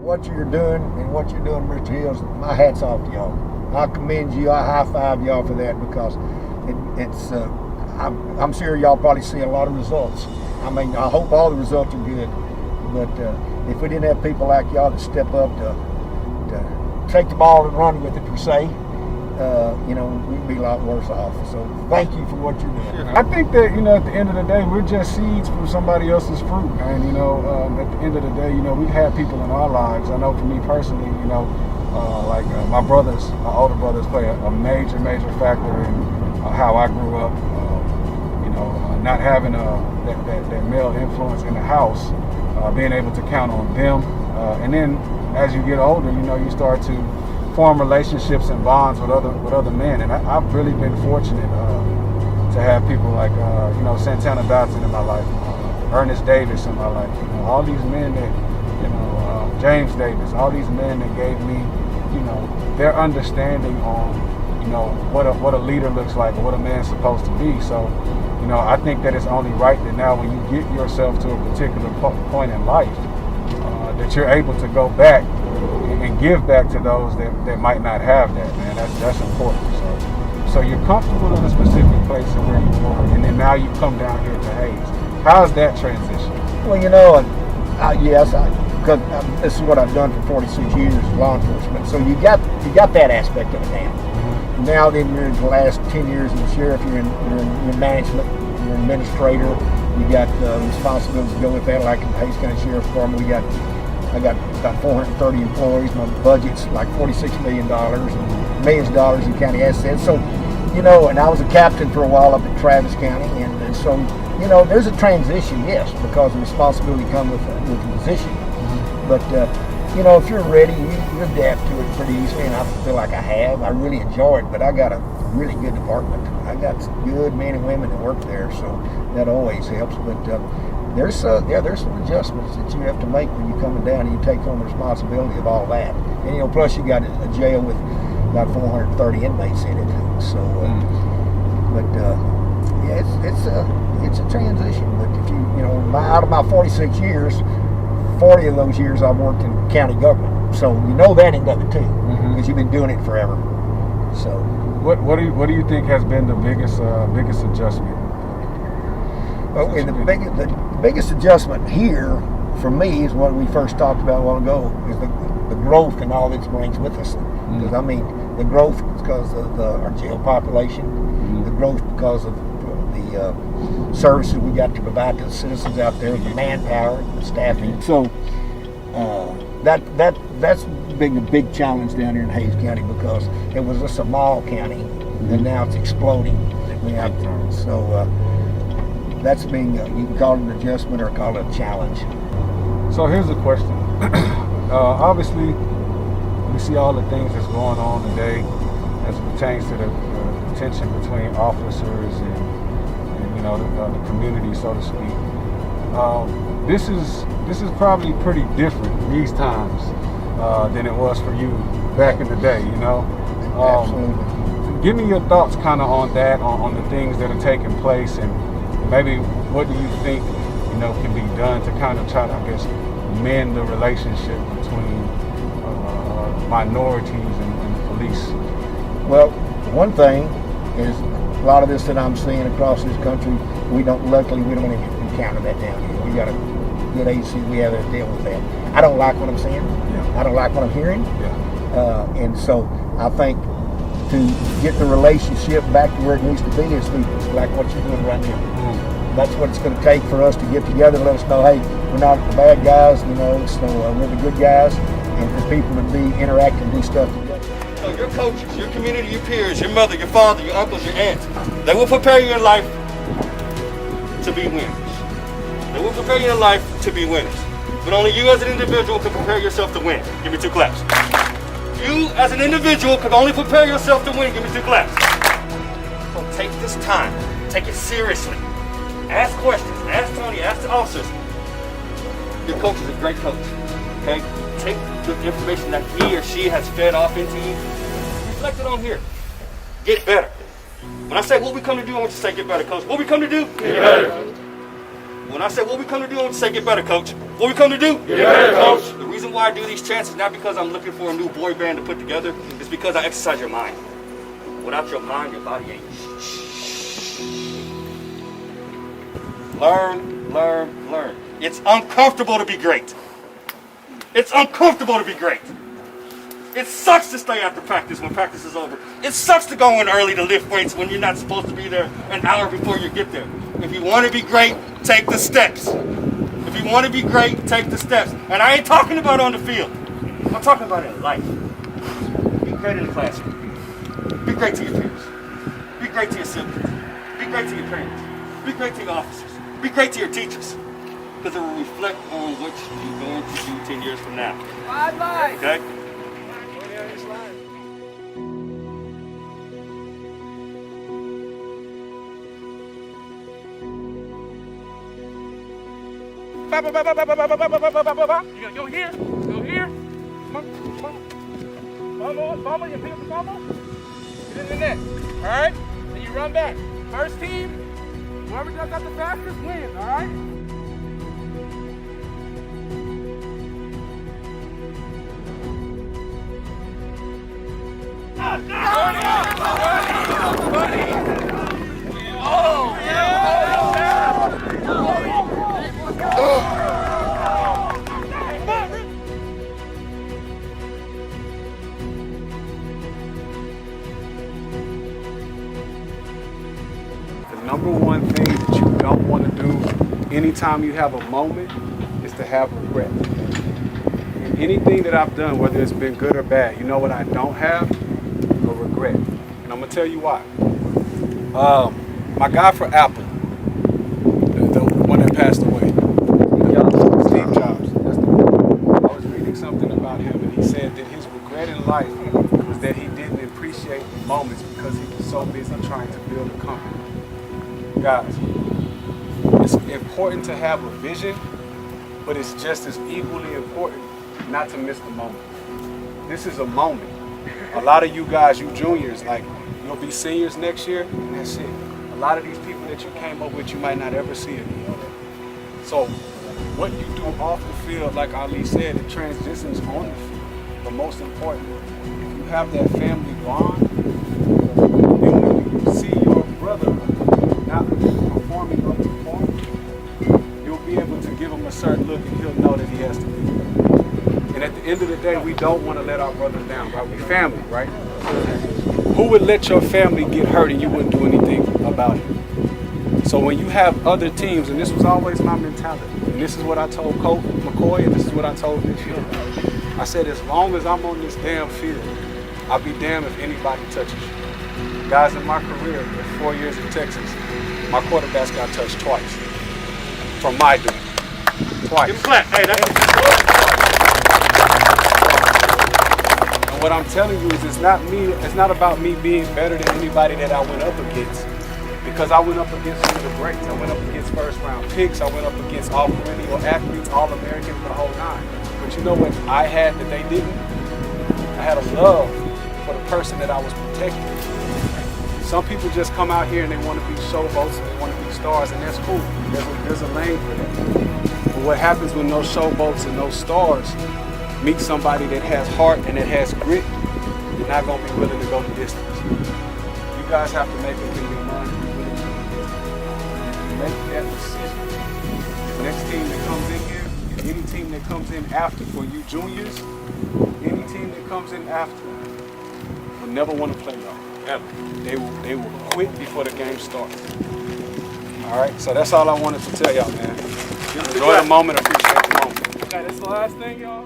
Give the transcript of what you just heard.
what you're doing and what you're doing, Mr. Hills, my hat's off to y'all. I commend you. I high five y'all for that because I'm sure y'all probably see a lot of results. I mean, I hope all the results are good, but if we didn't have people like y'all to step up to take the ball and run with it per se, we'd be a lot worse off. So thank you for what you're doing. I think that, at the end of the day, we're just seeds from somebody else's fruit. And, at the end of the day, we've had people in our lives. I know for me personally, my brothers, my older brothers play a major, major factor in how I grew up. Not having that male influence in the house, being able to count on them. And then as you get older, you start to form relationships and bonds with other men. And I've really been fortunate to have people like, Santana Dotson in my life, Ernest Davis in my life, all these men that, James Davis, all these men that gave me, their understanding on, what a leader looks like or what a man's supposed to be. So, I think that it's only right that now when you get yourself to a particular point in life, that you're able to go back and give back to those that might not have that, man. That's important. So you're comfortable in a specific place of where you are, and then now you come down here to Hayes. How's that transition? Well, because this is what I've done for 46 years, law enforcement. So you got that aspect of it now. Mm-hmm. Now then, you're in the last 10 years as a sheriff. You're in management. You're an administrator. You got responsibilities to go with that, like in the Hayes County Sheriff's Department. I got about 430 employees. My budget's like $46 million and millions of dollars in county assets. So, and I was a captain for a while up in Travis County, and so, there's a transition, yes, because the responsibility comes with the position. Mm-hmm. But, if you're ready, you adapt to it pretty easily, and I feel like I have. I really enjoy it, but I got a really good department. I got some good men and women that work there, so that always helps. But there's some adjustments that you have to make when you're coming down and you take on the responsibility of all that. And plus you got a jail with about 430 inmates in it. So, it's a transition. But if out of my 46 years, 40 of those years I've worked in county government. So that end of it too, because you've been doing it forever. So, what do you think has been the biggest adjustment? Well, the biggest adjustment here for me is what we first talked about a while ago, is the growth and all that brings with us. Because the growth is because of our jail population, the growth because of the services we got to provide to the citizens out there, the manpower, the staffing. So that's been a big challenge down here in Hayes County, because it was a small county, and now it's exploding. So that's being, you can call it an adjustment or call it a challenge. So here's a question. Obviously, we see all the things that's going on today as it pertains to the tension between officers and the community, so to speak. This is probably pretty different these times than it was for you back in the day. Absolutely. Give me your thoughts kind of on that, on the things that are taking place, and maybe what do you think can be done to kind of try to, I guess, mend the relationship between minorities and the police? Well, one thing is a lot of this that I'm seeing across this country, luckily we don't encounter that down here. We got a good agency, we have to deal with that. I don't like what I'm seeing. Yeah. I don't like what I'm hearing. Yeah. And so I think to get the relationship back to where it needs to be is like what you're doing right now. Mm. That's what it's going to take for us to get together and let us know, hey, we're not the bad guys, so we're the good guys, and for people to be interacting and do stuff together. So your coaches, your community, your peers, your mother, your father, your uncles, your aunts, they will prepare you in life to be winners. They will prepare you in life to be winners. But only you as an individual can prepare yourself to win. Give me 2 claps. You as an individual can only prepare yourself to win. Give me 2 claps. So take this time. Take it seriously. Ask questions. Ask Tony. Ask the officers. Your coach is a great coach. Okay? Take the information that he or she has fed off into you. Reflect it on here. Get better. When I say what we come to do, I want you to say get better, coach. What we come to do? Get better. When I say what we come to do, I want you to say get better, coach. What we come to do? Get better, coach. The reason reason why I do these chants is not because I'm looking for a new boy band to put together. It's because I exercise your mind. Without your mind, your body ain't. Learn, learn, learn. It's uncomfortable to be great. It's uncomfortable to be great. It sucks to stay after practice when practice is over. It sucks to go in early to lift weights when you're not supposed to be there an hour before you get there. If you want to be great, take the steps. If you want to be great, take the steps. And I ain't talking about on the field. I'm talking about in life. Be great in the classroom. Be great to your peers. Be great to your siblings. Be great to your parents. Be great to your officers. Be great to your teachers. Because it will reflect on what you're going to do 10 years from now. Bye-bye. Okay? You gotta go here. Go here. Come on. Come on. Bumble. You pick up the bumble. Get in the net. All right? Then you run back. First team, whoever does that the fastest wins. All right? Oh, yeah. The number one thing that you don't want to do anytime you have a moment is to have regret. In anything that I've done, whether it's been good or bad, you know what I don't have? A regret. And I'm going to tell you why. My guy for Apple, the one that passed away, Steve Jobs, that's the one. I was reading something about him, and he said that his regret in life was that he didn't appreciate the moments because he was so busy trying to build a company. Guys, it's important to have a vision, but it's just as equally important not to miss the moment. This is a moment. A lot of you guys, you juniors, like, you'll be seniors next year, and that's it. A lot of these people that you came up with, you might not ever see again. So, what you do off the field, like Ali said, it transitions on the field. But most important, if you have that family bond, then when you see your brother not performing up to par, you'll be able to give him a certain look and he'll know that he has to be there. And at the end of the day, we don't want to let our brothers down, right? We family, right? Who would let your family get hurt and you wouldn't do anything about it? So when you have other teams, and this was always my mentality, and this is what I told Coach McCoy, and this is what I told this year. I said, as long as I'm on this damn field, I'll be damned if anybody touches you. Guys, in my career, in 4 years in Texas, my quarterbacks got touched twice. From my dude. Twice. Give him flat. Hey, And what I'm telling you is it's not about me being better than anybody that I went up against. Because I went up against some of the greats. I went up against first round picks. I went up against all perennial athletes, all Americans, the whole nine. But you know what I had that they didn't? I had a love for the person that I was protecting. Some people just come out here and they want to be showboats and they want to be stars, and that's cool. There's a lane for that. But what happens when those showboats and those stars meet somebody that has heart and that has grit, they're not going to be willing to go the distance. You guys have to make up in your mind. Make that decision. The next team that comes in here, and any team that comes in after, for you juniors, any team that comes in after will never want to play y'all. Ever. They will quit before the game starts. All right, so that's all I wanted to tell y'all, man. Enjoy the moment, appreciate the moment. Okay, that's the last thing, y'all.